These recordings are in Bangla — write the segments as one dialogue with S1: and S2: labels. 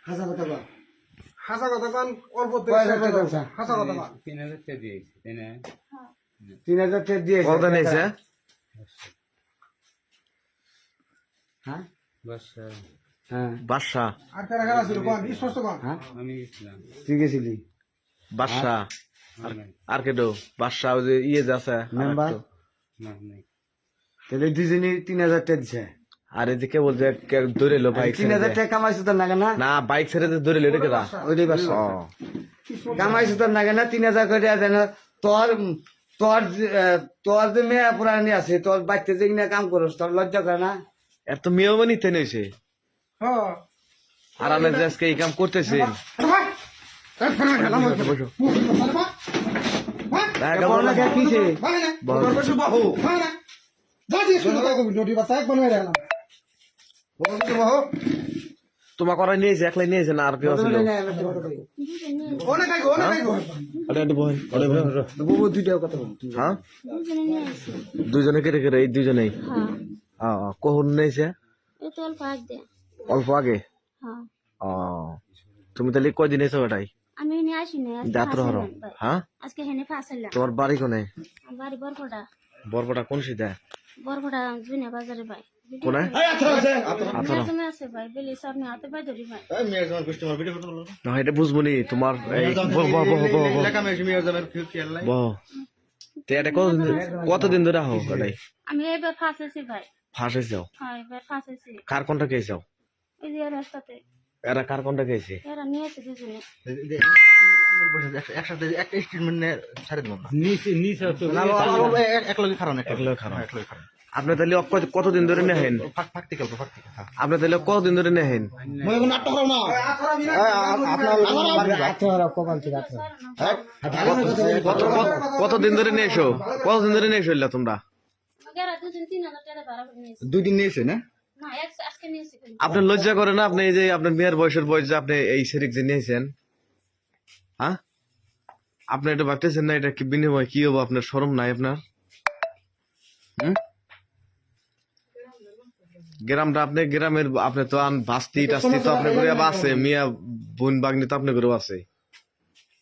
S1: হাসা কথা কন।
S2: হাসা কথা কন, অল্প
S1: কয় হাজার টাকা আছে?
S2: হাসা কথা কন।
S3: 3000 টাকা দিয়েছি তাই না?
S1: 3000 টাকা দিয়েছে।
S4: কত নিয়েছে?
S1: হ্যাঁ
S3: বাসা
S1: হ্যাঁ
S4: বাদশা
S2: আর কারা কারা ছিল কন, স্পষ্ট কন।
S1: হ্যাঁ
S3: আমি গেছিলাম।
S1: তুই গেছিলি
S4: বাদশা
S3: আমি
S4: আর কেটো বাদশা ওই যে ইয়ে যাচ্ছে
S1: মেম্বার
S3: না নাই।
S1: তাহলে দুজনই 3000 টাকা দিছে।
S4: আর এদিকে বলছে ধরে এলো বাইক
S1: 3000 টাকা কামাইছো তোর নাগে না?
S4: না বাইক ছেড়ে যে ধরে এলো এটা কেটা?
S1: ওইটাই বাসা
S4: ও
S1: কামাইছো তোর নাগে না? 3000 করে দেন। তোর তোর তোর যে মেয়ে পুরানি আছে, তোর বাচ্চা যে কিনা কাম করস, তোর লজ্জা করে না?
S4: এর তো মেয়েও বানিতে নিয়েছে
S2: হ্যাঁ।
S4: আর আমি যে আজকে এই কাম করতেছি বসো দেখা
S1: বড়
S4: বলো
S1: লাগা কিছে?
S2: ভালো না?
S4: বল।
S2: তোর বসে বাহু। ভালো না? যাচ্ছি স্কুলে কথা কবি, নটি বাচ্চা একবার মেরে গেলাম। বসে বাহু।
S4: তোমার করা নিয়েছে একলাই নিয়েছে না আর কেউ ছিল?
S2: অনেক আইগো, অনেক আইগো।
S4: ওটা একটু বহেন ওটা বহেন
S1: বাবু দুইটা কথা বল।
S4: হ্যাঁ দুজনে কেটে কেটে এই দুজনেই কখন নিয়েছে? অল্প আগে ও তুমি তাহলে কয়দিন এসো ওটাই
S5: আমি নিয়ে আসি না
S4: যাত্রা হরো হ্যাঁ
S5: আজকে হেনে ফাঁসাইলাম
S4: তোমার বাড়ি কোনে?
S5: বাড়ি বরপটা
S4: বরপটা কোন সিধা
S5: বরপটা জুনিয়া বাজারে ভাই
S4: কোনে?
S5: মেয়াজমে আছে ভাই বেলি সামনে হাতে পাই ধরি ভাই
S4: না এটা বুঝবো নি তোমার এই বহ বহ বহ বহ বহ বহ তো এটা কতদিন ধরে আহো ওটাই
S5: আমি এবার ফাঁসাইছি ভাই
S4: ফাঁসে যাও
S5: হ্যাঁ এবার ফাঁসাইছি
S4: কার কোনটা খেয়ে যাও?
S5: ওই যে রাস্তাতে
S4: এরা কার কোনটা খেয়েছে?
S5: এরা নিয়েছে দুজনে
S4: আপনি তাহলে কতদিন ধরে নেহেন? আপনি তাহলে কতদিন ধরে নেহেন?
S1: কপাল থেকে আচ্ছা
S4: কতদিন ধরে নিয়েছো? কতদিন ধরে নিয়েছো তোমরা?
S5: এরা দুজন 3000 টাকা ভাড়া করে নিয়েছে
S1: দুদিন নিয়েছে না?
S5: না আজকে নিয়েছে কিন্তু।
S4: আপনার লজ্জা করে না? আপনি এই যে আপনার মেয়ের বয়সের বয়স যে আপনি এই শরিক যে নিয়েছেন, হ্যাঁ আপনি এটা ভাবতেছেন না এটা কি বিনিময় কি হবো? আপনার শরম নাই আপনার? গ্রামটা আপনি গ্রামের আপনি তো বাস্তি টাস্তি তো আপনি করে আছে, মিয়া বোন বাগনি তো আপনি করে আছে।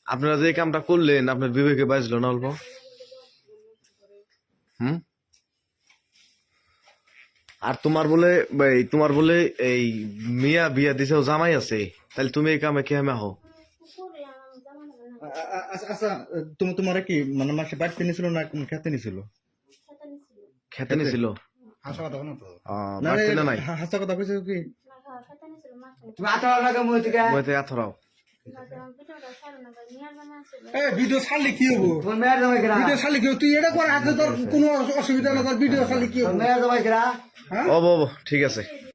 S4: আপনারা যে কামটা করলেন আপনার বিবেকে বাজলো না অল্প? আর তোমার বলে এই মিয়া বিয়া দিছে জামাই আছে, তাহলে তুমি এই কামে কে হো?
S6: আচ্ছা তোমার কি মানে মাসে বাড়িতে নিছিল না খেতে নিছিল?
S4: খেতে নিছিল?
S2: হাসা কথা কন তো।
S4: বাড়তে না নাই
S6: হাসা কথা কইছো কি?
S5: খেতে নিয়েছিল মাঠে
S1: তুমি আঠারো টাকা মই থেকে
S4: বইতে আথরাও
S5: ভিতরটা সারো না ভাই নিয়ার জামা আছে ভাই
S2: এ ভিডিও ছাড়লে কি হবো?
S1: তোমার মেয়ের জামাই কেরা?
S2: ভিডিও ছাড়লে কি হবো? তুই এটা কর, হাতে তোর কোনো অসুবিধা না, তোর ভিডিও ছাড়লে কি হবো?
S1: মেয়ের জামাই কেরা?
S4: ও ঠিক আছে।